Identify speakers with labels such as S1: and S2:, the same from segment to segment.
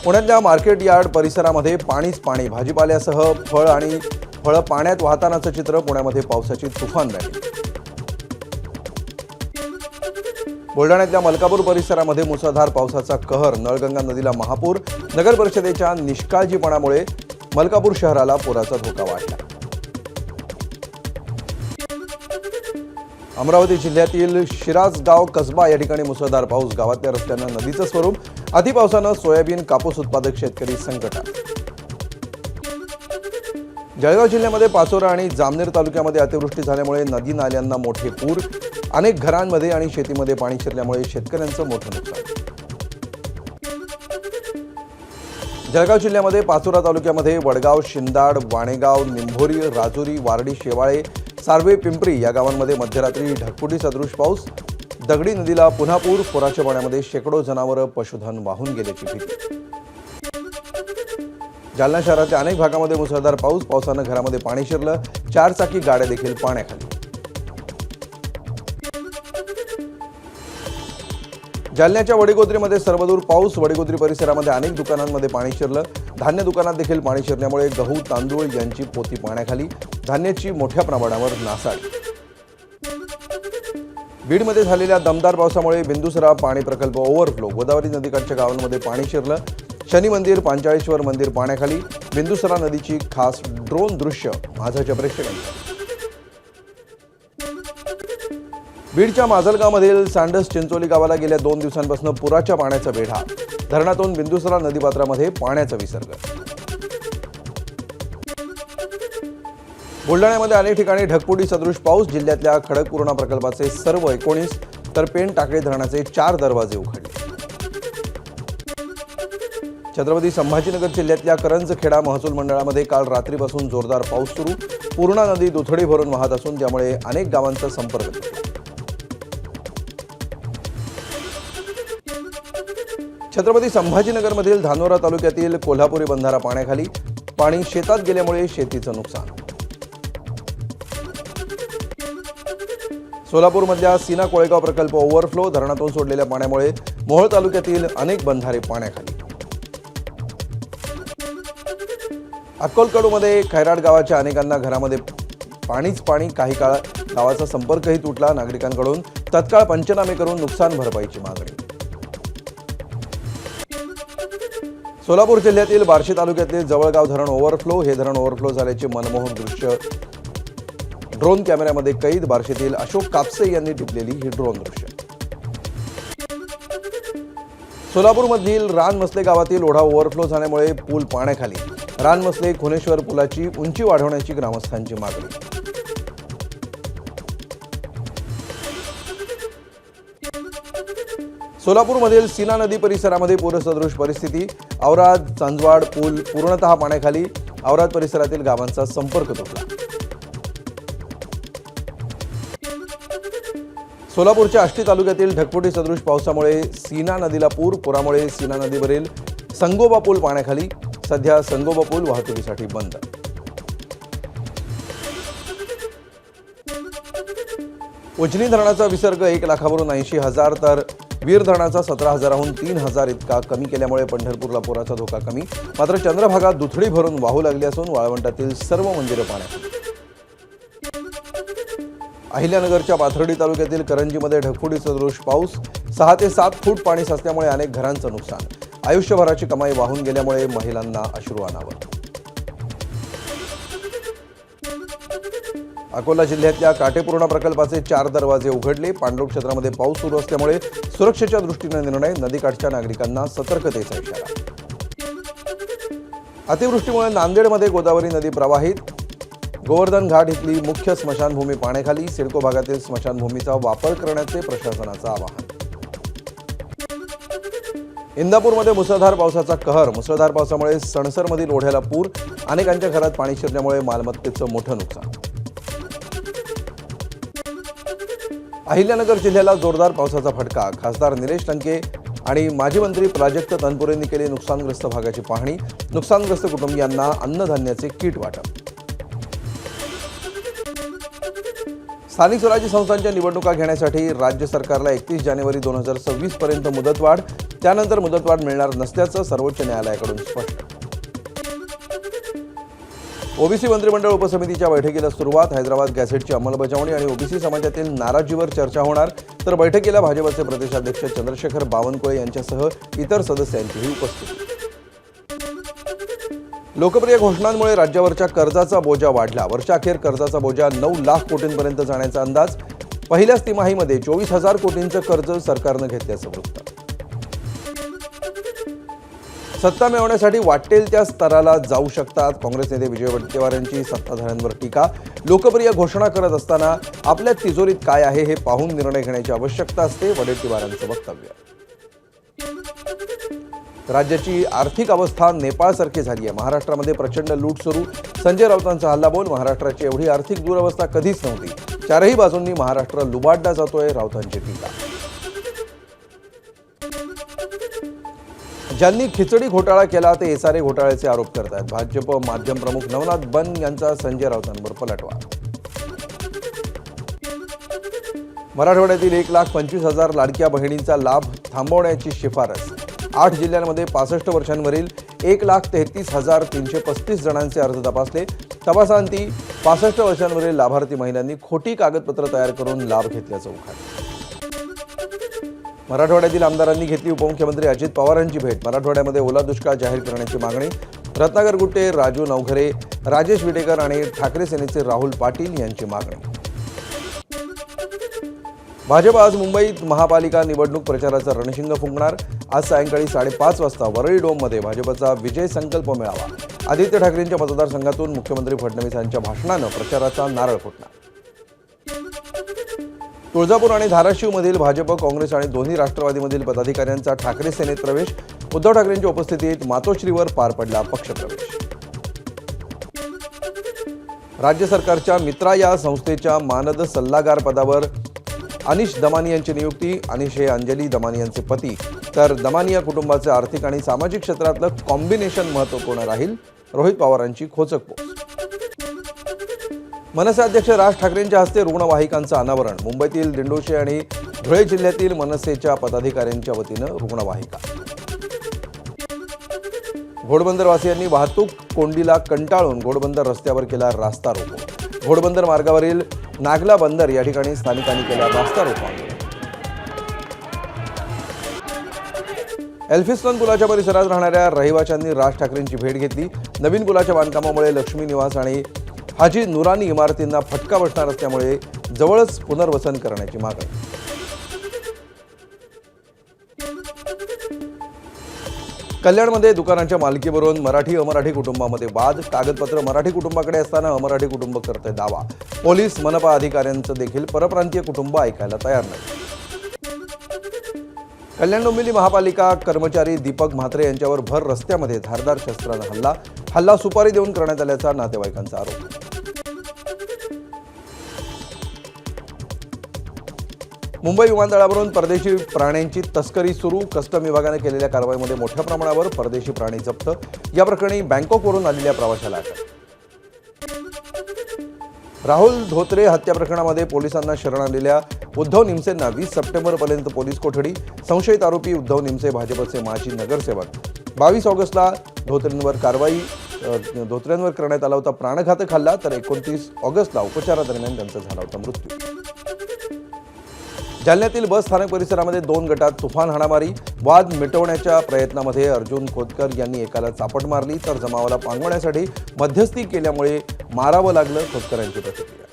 S1: पुण्यातल्या market yard परिसरामध्ये पाणीच पाणी, भाजीपाल्यासह फळं पाण्यात वाहतानाचं चित्र. पुण्यामध्ये पावसाची तुफान बॅटिंग. बुलढाण्यातल्या मलकापूर परिसरामध्ये मुसळधार पावसाचा कहर. नळगंगा नदीला महापूर. नगर परिषदेच्या निष्काळजीपणामुळे मलकापूर शहराला पुराचा धोका वाढला. अमरावती जिल्ह्यातील शिराजगाव कसबा या ठिकाणी मुसळधार पाऊस. गावातल्या रस्त्यांना नदीचं स्वरूप. अतिपावसानं सोयाबीन कापूस उत्पादक शेतकरी संकटात. जळगाव जिल्ह्यामध्ये पाचोरा आणि जामनेर तालुक्यामध्ये अतिवृष्टी झाल्यामुळे नदी नाल्यांना मोठे पूर. अनेक घरांमध्ये आणि शेतीमध्ये पाणी शिरल्यामुळे शेतकऱ्यांचं मोठं नुकसान. जळगाव जिल्ह्यामध्ये पाचोरा तालुक्यामध्ये वडगाव, शिंदाड, वाणेगाव, निंभोरी, राजुरी, वारडी, शेवाळे, सार्वे, पिंपरी या गावांमध्ये मध्यरात्री ढगफुटी सदृश पाऊस. दगडी नदीला पुन्हा पूर. पुराच्या पाण्यामध्ये शेकडो जनावरं, पशुधन वाहून गेल्याची भीती. जालना शहराच्या अनेक भागामध्ये मुसळधार पाऊस. पावसानं घरामध्ये पाणी शिरलं. 4 चाकी गाड्या देखील पाण्याखाली. जालन्याच्या वडीगोद्रीमध्ये सर्वदूर पाऊस. वडीगोद्री परिसरामध्ये अनेक दुकानांमध्ये पाणी शिरलं. धान्य दुकानात देखील पाणी शिरल्यामुळे गहू, तांदूळ यांची पोती पाण्याखाली. धान्याची मोठ्या प्रमाणावर नासाडी. बीडमध्ये झालेल्या दमदार पावसामुळे बिंदुसरा पाणी प्रकल्प ओव्हरफ्लो. गोदावरी नदीकाठच्या गावांमध्ये पाणी शिरलं. शनी मंदिर, पांचाळेश्वर मंदिर पाण्याखाली. बिंदुसरा नदीची खास ड्रोन दृश्य माझ्याच्या प्रेक्षकांच्या. बीडच्या माजलगावमधील सांडस चिंचोली गावाला गेल्या 2 दिवसांपासून पुराच्या पाण्याचा वेढा. धरणातून बिंदुसरा नदीपात्रामध्ये पाण्याचा विसर्ग. बुलढाण्यामध्ये अनेक ठिकाणी ढगफुटी सदृश पाऊस. जिल्ह्यातल्या खडकपूर्णा प्रकल्पाचे सर्व 19 तर पेण टाकळी धरणाचे 4 दरवाजे उघडले. छत्रपती संभाजीनगर जिल्ह्यातल्या करंजखेडा महसूल मंडळामध्ये काल रात्रीपासून जोरदार पाऊस सुरू. पूर्णा नदी दुथडी भरून वाहत असून त्यामुळे अनेक गावांचा संपर्क तुटला. छत्रपती संभाजीनगरमधील धानोरा तालुक्यातील कोल्हापुरी बंधारा पाण्याखाली. पाणी शेतात गेल्यामुळे शेतीचं नुकसान. सोलापूरमधल्या सीना कोळेगाव प्रकल्प ओव्हरफ्लो. धरणातून सोडलेल्या पाण्यामुळे मोहोळ तालुक्यातील अनेक बंधारे पाण्याखाली. अक्कलकोटमध्ये खैराट गावाच्या अनेकांना घरामध्ये पाणीच पाणी. काही काळ गावाचा संपर्कही तुटला. नागरिकांकडून तत्काळ पंचनामे करून नुकसान भरपाईची मागणी. सोलापूर जिल्ह्यातील बार्शी तालुक्यातील जवळगाव धरण ओव्हरफ्लो. हे धरण ओव्हरफ्लो झाल्याचे मनमोहक दृश्य ड्रोन कॅमेऱ्यामध्ये कैद. बार्शीतील अशोक कापसे यांनी टिपलेली ही ड्रोन दृश्य. सोलापूरमधील रानमसले गावातील ओढा ओव्हरफ्लो झाल्यामुळे पूल पाण्याखाली. रानमसले खुनेश्वर पुलाची उंची वाढवण्याची ग्रामस्थांची मागणी. सोलापूरमधील सीना नदी परिसरामध्ये पूरसदृश परिस्थिती. औराद चांदवाड पूल पूर्णतः पाण्याखाली. औराद परिसरातील गावांचा संपर्क तुटला. सोलापूरच्या आष्टी तालुक्यातील ढगफुटी सदृश पावसामुळे सीना नदीला पूर. पुरामुळे सीना नदीवरील संगोबा पूल पाण्याखाली. सध्या संगोबा पूल वाहतुकीसाठी बंद. उजनी धरणाचा विसर्ग 1 लाखावरून 80,000 तर वीर धरणाचा 17,000हून 3,000 इतका कमी केल्यामुळे पंढरपूरला पुराचा धोका कमी. मात्र चंद्रभागा दुथडी भरून वाहू लागली असून वाळवंटातील सर्व मंदिरं पाण्याखाली. अहिल्यानगरच्या पाथर्डी तालुक्यातील करंजीमध्ये ढगफुटी सदृश पाऊस. 6 ते 7 फूट पाणी साचल्यामुळे अनेक घरांचं नुकसान. आयुष्यभराची कमाई वाहून गेल्यामुळे महिलांना अश्रू अनावर. अकोला जिल्ह्यातल्या काटेपूर्णा प्रकल्पाचे 4 दरवाजे उघडले. पाणलोट क्षेत्रामध्ये पाऊस सुरू असल्यामुळे सुरक्षेच्या दृष्टीने निर्णय. नदीकाठच्या नागरिकांना सतर्कतेचा इशारा. अतिवृष्टीमुळे नांदेडमध्ये गोदावरी नदी प्रवाहित. गोवर्धन घाट इथली मुख्य स्मशानभूमी पाण्याखाली. सिडको भागातील स्मशानभूमीचा वापर करण्याचे प्रशासनाचं आवाहन. इंदापूरमध्ये मुसळधार पावसाचा कहर. मुसळधार पावसामुळे सणसरमधील ओढ्याला पूर. अनेकांच्या घरात पाणी शिरल्यामुळे मालमत्तेचं मोठं नुकसान. अहिल्यानगर जिल्ह्याला जोरदार पावसाचा फटका. खासदार निलेश लंके आणि माजी मंत्री प्राजक्त तनपुरेंनी केली नुकसानग्रस्त भागाची पाहणी. नुकसानग्रस्त कुटुंबियांना अन्नधान्याचे किट वाटप. स्थानिक स्वराज्य संस्थांच्या निवडणुका घेण्यासाठी राज्य सरकारला 31 जानेवारी 2026 पर्यंत मुदतवाढ, त्यानंतर मुदतवाढ मिळणार नसल्याचं सर्वोच्च न्यायालयाकडून स्पष्ट. ओबीसी मंत्रिमंडळ उपसमितीच्या बैठकीला सुरुवात. हैदराबाद गॅझेटची अंमलबजावणी आणि ओबीसी समाजातील नाराजीवर चर्चा होणार, तर बैठकीला भाजपचे प्रदेशाध्यक्ष चंद्रशेखर बावनकुळे यांच्यासह इतर सदस्यांचीही उपस्थिती. लोकप्रिय घोषणांमुळे राज्यावरच्या कर्जाचा बोजा वाढला. वर्षाअखेर कर्जाचा बोजा 9 लाख कोटींपर्यंत जाण्याचा अंदाज. पहिल्याच तिमाहीमध्ये 24,000 कोटींचं कर्ज सरकारनं घेतल्याचं वृत्त. सत्ता मिळवण्यासाठी वाटेल त्या स्तराला जाऊ शकतात. काँग्रेस नेते विजय वडेट्टीवार यांची सत्ताधाऱ्यांवर टीका. लोकप्रिय घोषणा करत असताना आपल्या तिजोरीत काय आहे हे पाहून निर्णय घेण्याची आवश्यकता असते, वडेट्टीवारांचं वक्तव्य. राज्याची आर्थिक अवस्था नेपाळसारखी झाली आहे. महाराष्ट्रामध्ये प्रचंड लूट सुरू. संजय राऊतांचा हल्लाबोल. महाराष्ट्राची एवढी आर्थिक दुरवस्था कधीच नव्हती. चारही बाजूंनी महाराष्ट्र लुबाडला जातोय, राऊतांची टीका. ज्यांनी खिचडी घोटाळा केला ते एसआरए घोटाळ्याचे आरोप करतात. भाजप माध्यम प्रमुख नवनाथ बन यांचा संजय राऊतांवर पलटवार. मराठवाड्यातील 1,25,000 लाडक्या बहिणींचा लाभ थांबवण्याची शिफारस. 8 जिल्ह्यांमध्ये 65 वर्षांवरील 1,33,335 जणांचे अर्ज तपासले. तपासाअंती 65 वर्षांवरील लाभार्थी महिलांनी खोटी कागदपत्र तयार करून लाभ घेतल्याचं उघड. मराठवाड्यातील आमदारांनी घेतली उपमुख्यमंत्री अजित पवारांची भेट. मराठवाड्यामध्ये ओला दुष्काळ जाहीर करण्याची मागणी. रत्नाकर गुट्टे, राजू नवघरे, राजेश विटेकर आणि ठाकरे सेनेचे राहुल पाटील यांची मागणी. भाजप आज मुंबईत महापालिका निवडणूक प्रचाराचा रणशिंग फुंकणार. आज सायंकाळी 5:30 वाजता वरळी डोममध्ये भाजपचा विजय संकल्प मेळावा. आदित्य ठाकरेंच्या मतदारसंघातून मुख्यमंत्री फडणवीसांच्या भाषणानं प्रचाराचा नारळ फुटणार. तुळजापूर आणि धाराशिवमधील भाजप, काँग्रेस आणि दोन्ही राष्ट्रवादीमधील पदाधिकाऱ्यांचा ठाकरे सेनेत प्रवेश. उद्धव ठाकरेंच्या उपस्थितीत मातोश्रीवर पार पडला पक्षप्रवेश. राज्य सरकारच्या मित्रा या संस्थेच्या मानद सल्लागार पदावर अनिश दमानी यांची नियुक्ती. अनिश हे अंजली दमानी यांचे पती, तर दमानी या कुटुंबाचे आर्थिक आणि सामाजिक क्षेत्रातलं कॉम्बिनेशन महत्त्वपूर्ण राहील. रोहित पवारांची खोचक पोस्ट. मनसे अध्यक्ष राज ठाकरेंच्या हस्ते रुग्णवाहिकांचं अनावरण. मुंबईतील दिंडोशी आणि धुळे जिल्ह्यातील मनसेच्या पदाधिकाऱ्यांच्या वतीनं रुग्णवाहिका. घोडबंदरवासियांनी वाहतूक कोंडीला कंटाळून घोडबंदर रस्त्यावर केला रास्ता रोको. घोडबंदर मार्गावरील नागला बंदर या ठिकाणी स्थानिकांनी केला रास्ता रोको. एल्फिस्टन पुलाच्या परिसरात राहणाऱ्या रहिवाशांनी राज ठाकरेंची भेट घेतली. नवीन पुलाच्या बांधकामामुळे लक्ष्मी निवास आणि हाजी नुरानी इमारतींना फटका बसणार असल्यामुळे जवळच पुनर्वसन करण्याची मागणी. कल्याणमध्ये दुकानांच्या मालकीवरून मराठी अमराठी कुटुंबामध्ये वाद. कागदपत्र मराठी कुटुंबाकडे असताना अमराठी कुटुंब करते दावा. पोलीस मनपा अधिकाऱ्यांचं देखील परप्रांतीय कुटुंब ऐकायला तयार नाही. कल्याण डोंबिवली महापालिका कर्मचारी दीपक म्हात्रे यांच्यावर भर रस्त्यामध्ये धारदार शस्त्रानं हल्ला सुपारी देऊन करण्यात आल्याचा नातेवाईकांचा आरोप. मुंबई विमानतळावरून परदेशी प्राण्यांची तस्करी सुरू. कस्टम विभागाने केलेल्या कारवाईमध्ये मोठ्या प्रमाणावर परदेशी प्राणी जप्त. या प्रकरणी बँकॉकवरून आलेल्या प्रवाशाला अटक. राहुल धोत्रे हत्या प्रकरणामध्ये पोलिसांना शरण आलेल्या उद्धव निमसेंना 20 सप्टेंबरपर्यंत पोलीस कोठडी. संशयित आरोपी उद्धव निमसे भाजपचे माजी नगरसेवक. 22 ऑगस्टला धोत्रेंवर करण्यात आला होता प्राणघातक हल्ला, तर 29 ऑगस्टला उपचारादरम्यान त्यांचा झाला होता मृत्यू. जालन्यातील बस स्थानक परिसरामध्ये 2 गटात तुफान हाणामारी. वाद मिटवण्याच्या प्रयत्नामध्ये अर्जुन खोतकर यांनी एकाला चापट मारली, तर जमावाला पांगवण्यासाठी मध्यस्थी केल्यामुळे मारावं लागलं, खोतकरांची प्रतिक्रिया.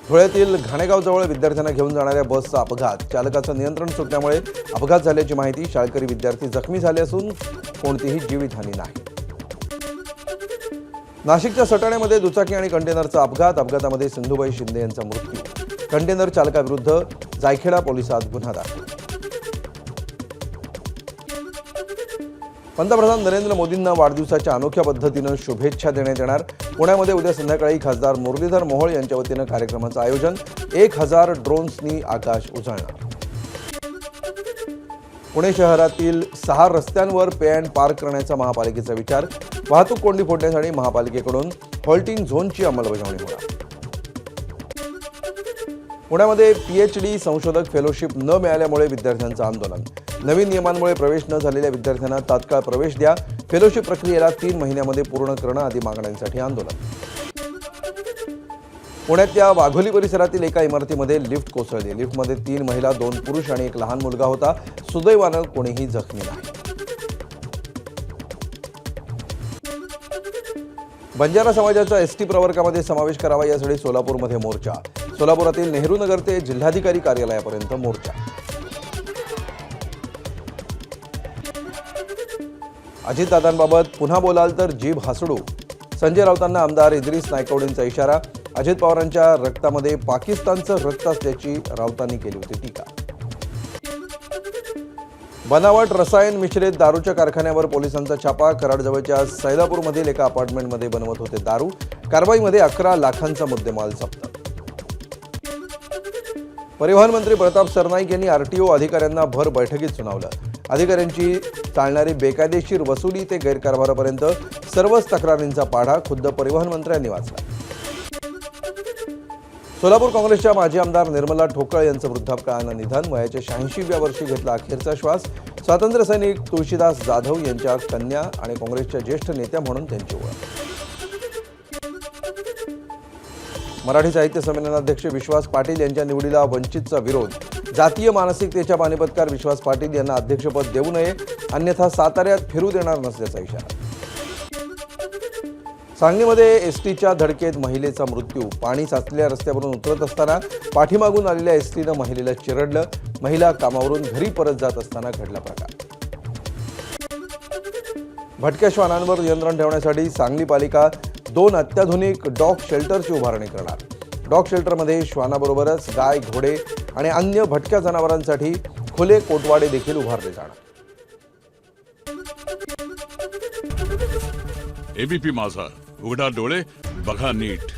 S1: धुळ्यातील घाणेगावजवळ विद्यार्थ्यांना घेऊन जाणाऱ्या बसचा अपघात. चालकाचं नियंत्रण सुटल्यामुळे अपघात झाल्याची माहिती. शाळकरी विद्यार्थी जखमी झाले असून कोणतीही जीवितहानी नाही. नाशिकच्या सटाण्यामध्ये दुचाकी आणि कंटेनरचा अपघात. अपघातामध्ये सिंधुबाई शिंदे यांचा मृत्यू. कंटेनर चालकाविरुद्ध जायखेडा पोलिसात गुन्हा दाखल. पंतप्रधान नरेंद्र मोदींना वाढदिवसाच्या अनोख्या पद्धतीनं शुभेच्छा देण्यात येणार. पुण्यामध्ये उद्या संध्याकाळी खासदार मुरलीधर मोहोळ यांच्या वतीनं कार्यक्रमाचं आयोजन. 1000 ड्रोन्सनी आकाश उजळणार. पुणे शहरातील 6 रस्त्यांवर पे अँड पार्क करण्याचा महापालिकेचा विचार. वाहतूक कोंडी फोडण्यासाठी महापालिकेकडून हॉल्टिंग झोनची अंमलबजावणी होणार. पुण्यामध्ये PhD संशोधक फेलोशिप न मिळाल्यामुळे विद्यार्थ्यांचं आंदोलन. नवीन नियमांमुळे प्रवेश न झालेल्या विद्यार्थ्यांना तात्काळ प्रवेश द्या. फेलोशिप प्रक्रियेला 3 महिन्यामध्ये पूर्ण करणं आदी मागण्यांसाठी आंदोलन. पुण्यातल्या वाघोली परिसरातील एका इमारतीमध्ये लिफ्ट कोसळली. लिफ्टमध्ये 3 महिला, 2 पुरुष आणि 1 लहान मुलगा होता. सुदैवानं कोणीही जखमी नाही. बंजारा समाजाचा एसटी प्रवर्गामध्ये समावेश करावा यासाठी सोलापूरमध्ये मोर्चा. सोलापुरातील नेहरू नगर ते जिल्हाधिकारी कार्यालयापर्यंत मोर्चा. अजितदादांबाबत पुन्हा बोलाल तर जीभ हसडू. संजय राऊतांना आमदार इद्रिस नायकवडेंचा इशारा. अजित पवारांच्या रक्तामध्ये पाकिस्तानचं रक्त असल्याची राऊतांनी केली होती टीका. बनावट रसायन मिश्रित दारूच्या कारखान्यावर पोलिसांचा छापा. कराडजवळच्या सैदापूरमधील एका अपार्टमेंटमध्ये बनवत होते दारू. कारवाईमध्ये 11 लाखांचा मुद्देमाल जप्त. परिवहन मंत्री प्रताप सरनाईक यांनी RTO अधिकाऱ्यांना भर बैठकीत सुनावलं. अधिकाऱ्यांची चालणारी बेकायदेशीर वसुली ते गैरकारभारापर्यंत सर्वच तक्रारींचा पाढा खुद्द परिवहन मंत्र्यांनी वाचला. सोलापूर काँग्रेसच्या माजी आमदार निर्मला ठोकळ यांचं वृद्धापकाळानं निधन. वयाच्या 86व्या वर्षी घेतला अखेरचा श्वास. स्वातंत्र्यसैनिक तुळशीदास जाधव यांच्या कन्या आणि काँग्रेसच्या ज्येष्ठ नेत्या म्हणून त्यांची ओळख. मराठी साहित्य संमेलनाध्यक्ष विश्वास पाटील यांच्या निवडीला वंचितचा विरोध. जातीय मानसिकतेच्या पानिपतकार विश्वास पाटील यांना अध्यक्षपद देऊ नये, अन्यथा साताऱ्यात फिरू देणार नसल्याचा इशारा. सांगलीमध्ये एसटीच्या धडकेत महिलेचा मृत्यू. पाणी साचलेल्या रस्त्यावरून उतरत असताना पाठीमागून आलेल्या एसटीनं महिलेला चिरडलं. महिला कामावरून घरी परत जात असताना घडला प्रकार. भटक्या श्वानांवर नियंत्रण ठेवण्यासाठी सांगली पालिका 2 अत्याधुनिक डॉग शेल्टरची उभारणी करणार. डॉग शेल्टरमध्ये श्वानाबरोबरच गाय, घोडे आणि अन्य भटक्या जनावरांसाठी खुले कोटवाडे देखील उभारले जाणार.
S2: ABP माझा, उघडा डोळे बघा नीट.